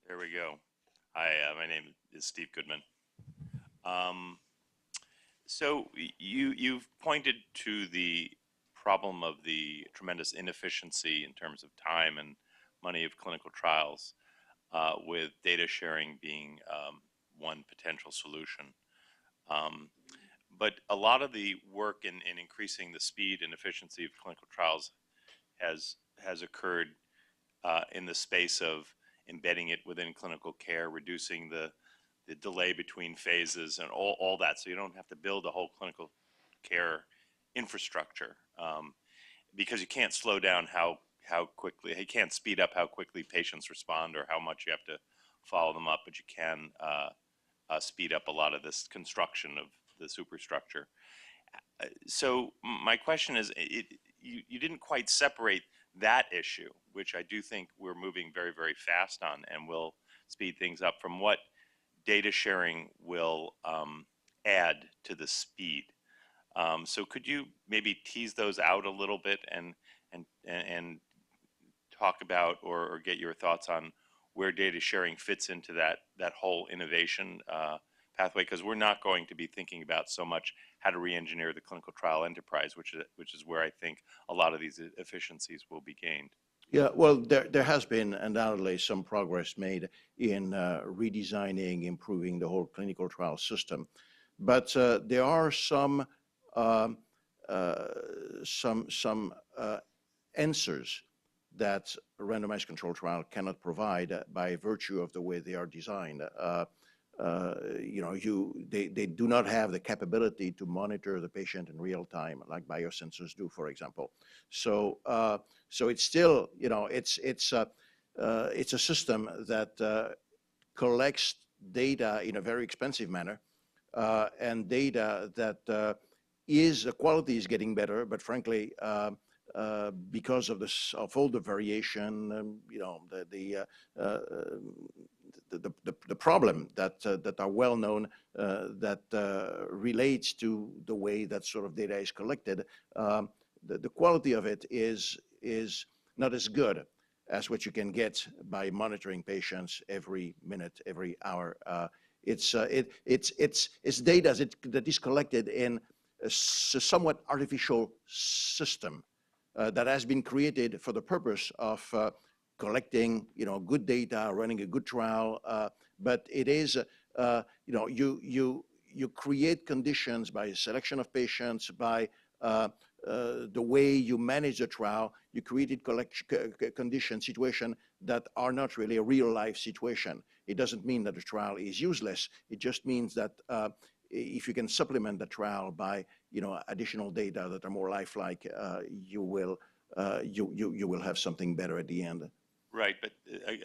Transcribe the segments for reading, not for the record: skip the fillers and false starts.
There we go. Hi, my name is Steve Goodman. Um, you've pointed to the problem of the tremendous inefficiency in terms of time and money of clinical trials, with data sharing being one potential solution. Um, but a lot of the work in increasing the speed and efficiency of clinical trials has occurred in the space of embedding it within clinical care, reducing the delay between phases and all that, so you don't have to build a whole clinical care infrastructure, because you can't slow down how quickly, you can't speed up how quickly patients respond or how much you have to follow them up, but you can speed up a lot of this construction of the superstructure. So my question is, you didn't quite separate that issue, which I do think we're moving very, very fast on and will speed things up, from what data sharing will add to the speed. So could you maybe tease those out a little bit and talk about or get your thoughts on where data sharing fits into that whole innovation pathway? Because we're not going to be thinking about so much how to re-engineer the clinical trial enterprise, which is where I think a lot of these efficiencies will be gained. Yeah, well, there has been undoubtedly some progress made in redesigning, improving the whole clinical trial system, but there are um, uh, some answers that a randomized controlled trial cannot provide by virtue of the way they are designed. They do not have the capability to monitor the patient in real time, like biosensors do, for example. So it's still, it's a system that collects data in a very expensive manner, and data that the quality is getting better, but frankly, because of all the variation, the problem that are well known, that relates to the way that sort of data is collected, the quality of it is not as good as what you can get by monitoring patients every minute, every hour. It's data that is collected in a somewhat artificial system that has been created for the purpose of collecting, good data, running a good trial. But it is, you create conditions by selection of patients, by the way you manage the trial. You created situation that are not really a real life situation. It doesn't mean that the trial is useless. It just means that if you can supplement the trial by additional data that are more lifelike, you will have something better at the end. Right, but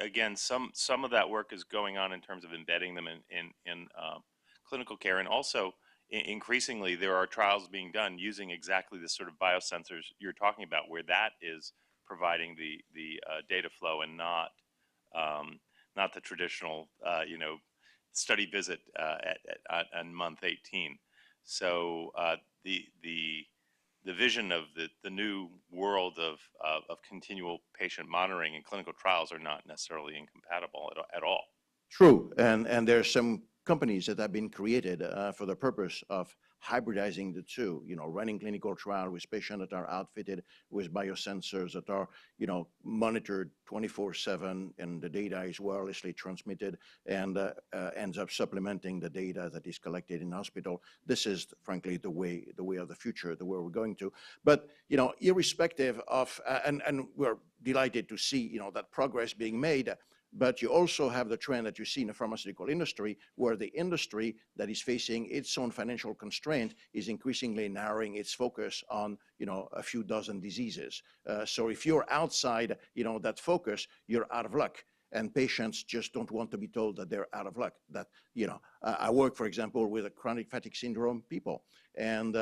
again, some of that work is going on in terms of embedding them in clinical care, and also increasingly there are trials being done using exactly the sort of biosensors you're talking about, where that is providing the data flow and not the traditional study visit on month 18. So the vision of the new world of continual patient monitoring and clinical trials are not necessarily incompatible at all. True, and there are some companies that have been created for the purpose of hybridizing the two, running clinical trial with patients that are outfitted with biosensors that are, monitored 24/7, and the data is wirelessly transmitted and ends up supplementing the data that is collected in hospital. This is, frankly, the way of the future, the way we're going to. But, irrespective of, and we're delighted to see, that progress being made. But you also have the trend that you see in the pharmaceutical industry, where the industry that is facing its own financial constraint is increasingly narrowing its focus on, a few dozen diseases. So if you're outside, that focus, you're out of luck. And patients just don't want to be told that they're out of luck. That, I work, for example, with a chronic fatigue syndrome people. And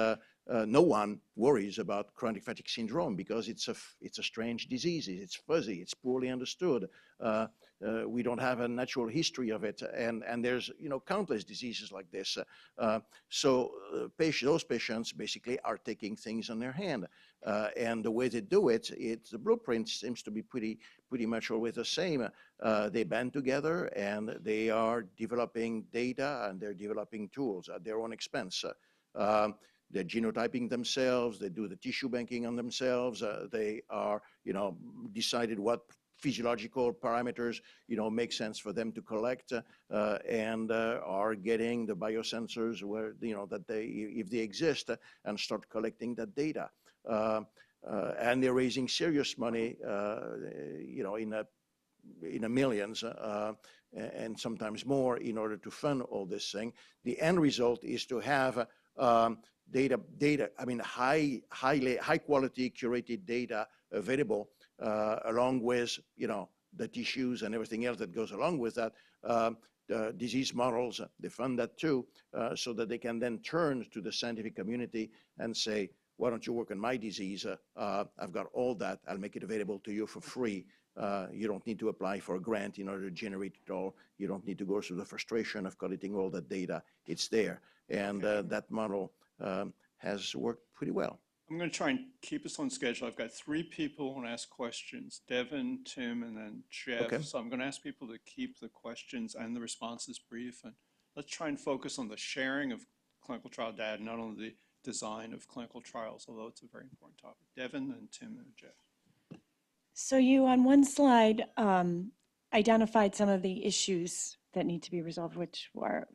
no one worries about chronic fatigue syndrome because it's a strange disease. It's fuzzy. It's poorly understood. We don't have a natural history of it, and there's countless diseases like this. Those patients basically are taking things on their hand, and the way they do it, the blueprint seems to be pretty much always the same. They band together and they are developing data and they're developing tools at their own expense. They're genotyping themselves. They do the tissue banking on themselves. They are, decided what physiological parameters, make sense for them to collect, and are getting the biosensors where, that if they exist, and start collecting that data. And they're raising serious money, in the millions, and sometimes more in order to fund all this thing. The end result is to have high quality curated data available, along with, the tissues and everything else that goes along with that. The disease models, they fund that too, so that they can then turn to the scientific community and say, why don't you work on my disease? I've got all that. I'll make it available to you for free. You don't need to apply for a grant in order to generate it all. You don't need to go through the frustration of collecting all that data. It's there. And that model has worked pretty well. I'm going to try and keep us on schedule. I've got 3 people who want to ask questions, Devin, Tim, and then Jeff. Okay. So I'm going to ask people to keep the questions and the responses brief. And let's try and focus on the sharing of clinical trial data, not only the design of clinical trials, although it's a very important topic. Devin, and Tim, and Jeff. So you, on one slide, identified some of the issues that need to be resolved, which are,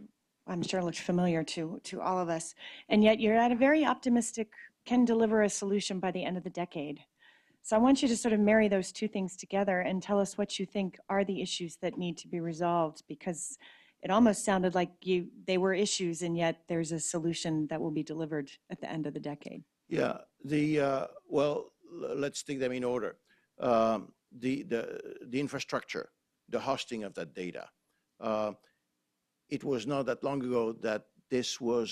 I'm sure, look familiar to all of us. And yet you're at a very optimistic, can deliver a solution by the end of the decade. So I want you to sort of marry those two things together and tell us what you think are the issues that need to be resolved, because it almost sounded like they were issues, and yet there's a solution that will be delivered at the end of the decade. Yeah, well, let's take them in order. The infrastructure, the hosting of that data. It was not that long ago that this would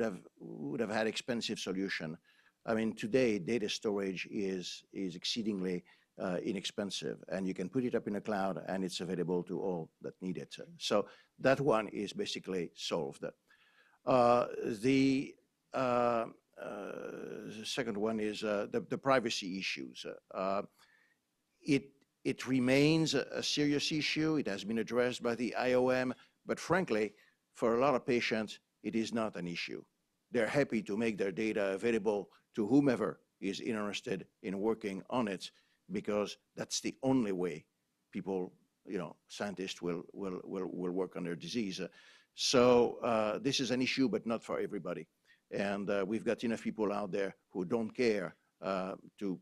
have had expensive solution. I mean, today data storage is exceedingly inexpensive, and you can put it up in the cloud, and it's available to all that need it. So that one is basically solved. The second one is the privacy issues. It remains a serious issue. It has been addressed by the IOM, but frankly, for a lot of patients, it is not an issue. They're happy to make their data available to whomever is interested in working on it, because that's the only way people, scientists will work on their disease. So this is an issue, but not for everybody. And we've got enough people out there who don't care to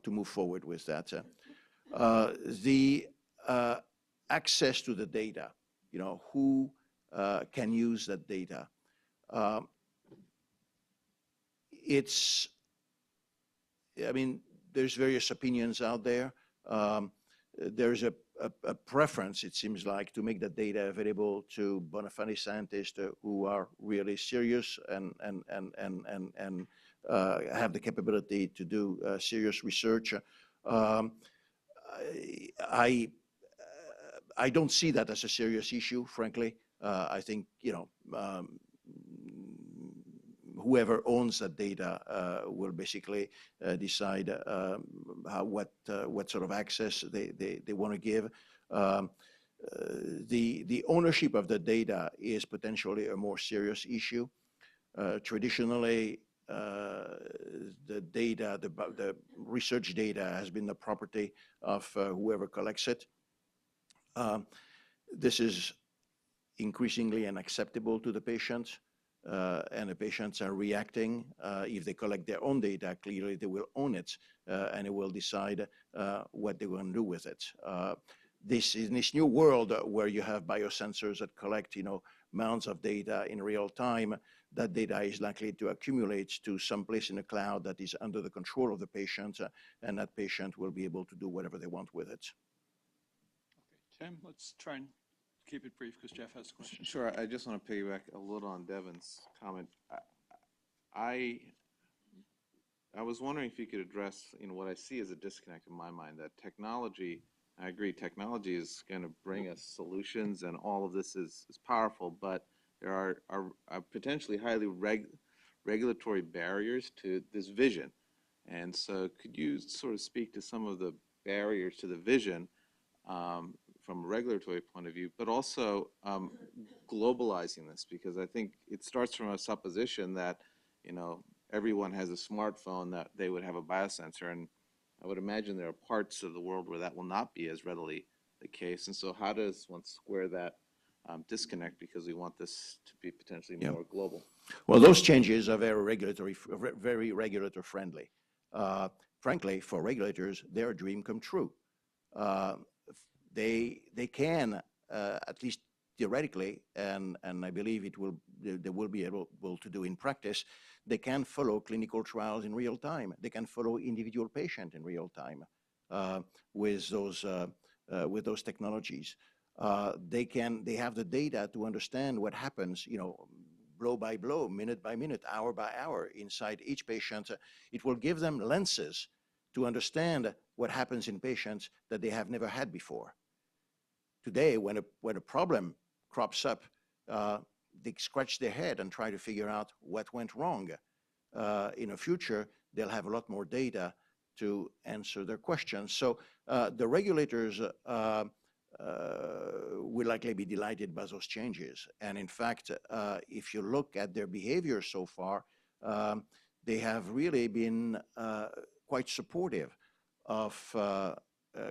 move forward with that. The access to the data, who can use that data. There's various opinions out there. There's a preference, it seems like, to make that data available to bona fide scientists who are really serious and have the capability to do serious research. I don't see that as a serious issue, frankly. I think, whoever owns that data will basically decide what sort of access they want to give. The ownership of the data is potentially a more serious issue. Traditionally, the data, the research data has been the property of whoever collects it. This is increasingly unacceptable to the patients, and the patients are reacting. If they collect their own data, clearly they will own it, and they will decide what they want to do with it. This new world where you have biosensors that collect, mounts of data in real time, that data is likely to accumulate to some place in the cloud that is under the control of the patient, and that patient will be able to do whatever they want with it. Okay, Tim, let's try and keep it brief because Jeff has a question. Sure, I just want to piggyback a little on Devin's comment. I I was wondering if you could address, what I see as a disconnect in my mind, that technology, I agree, technology is going to bring us solutions and all of this is powerful, but there are potentially highly regulatory barriers to this vision. And so could you sort of speak to some of the barriers to the vision from a regulatory point of view, but also globalizing this? Because I think it starts from a supposition that, you know, everyone has a smartphone, that they would have a biosensor. And I would imagine there are parts of the world where that will not be as readily the case. And so how does one square that disconnect, because we want this to be potentially Yeah. more global? Well, those changes are very regulator friendly. Frankly, for regulators, they're a dream come true. Uh, they can, at least theoretically, and I believe they will be able to do in practice, they can follow clinical trials in real time. They can follow individual patient in real time uh, with those technologies. They have the data to understand what happens, blow by blow, minute by minute, hour by hour inside each patient. It will give them lenses to understand what happens in patients that they have never had before. Today, when a problem crops up, they scratch their head and try to figure out what went wrong. In the future, they'll have a lot more data to answer their questions. So the regulators will likely be delighted by those changes. And in fact, if you look at their behavior so far, they have really been quite supportive of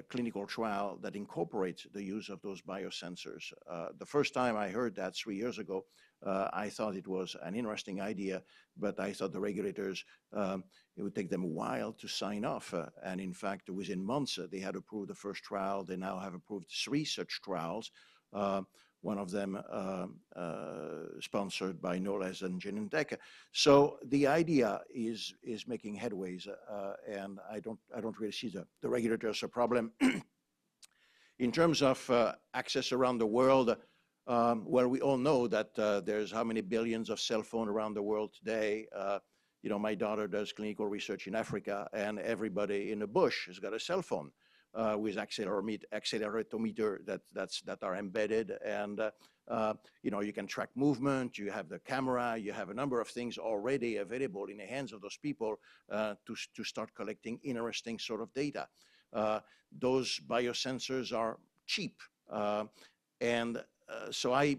clinical trial that incorporates the use of those biosensors. The first time I heard that 3 years ago, I thought it was an interesting idea, but I thought the regulators, it would take them a while to sign off. And in fact, within months, they had approved the first trial. They now have approved 3 such trials. One of them sponsored by no less than Genentech. So the idea is making headways, and I don't really see the regulators a problem. In terms of access around the world, well, we all know that there's how many billions of cell phones around the world today. My daughter does clinical research in Africa, and everybody in the bush has got a cell phone with accelerometer that are embedded, and you can track movement. You have the camera. You have a number of things already available in the hands of those people to start collecting interesting sort of data. Those biosensors are cheap, and so I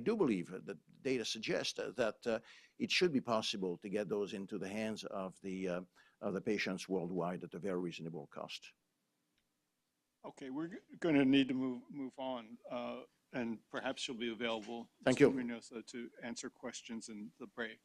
do believe that data suggests that it should be possible to get those into the hands of the patients worldwide at a very reasonable cost. Okay, we're going to need to move on, and perhaps you'll be available, Thank Mr. you. Munos, to answer questions in the break.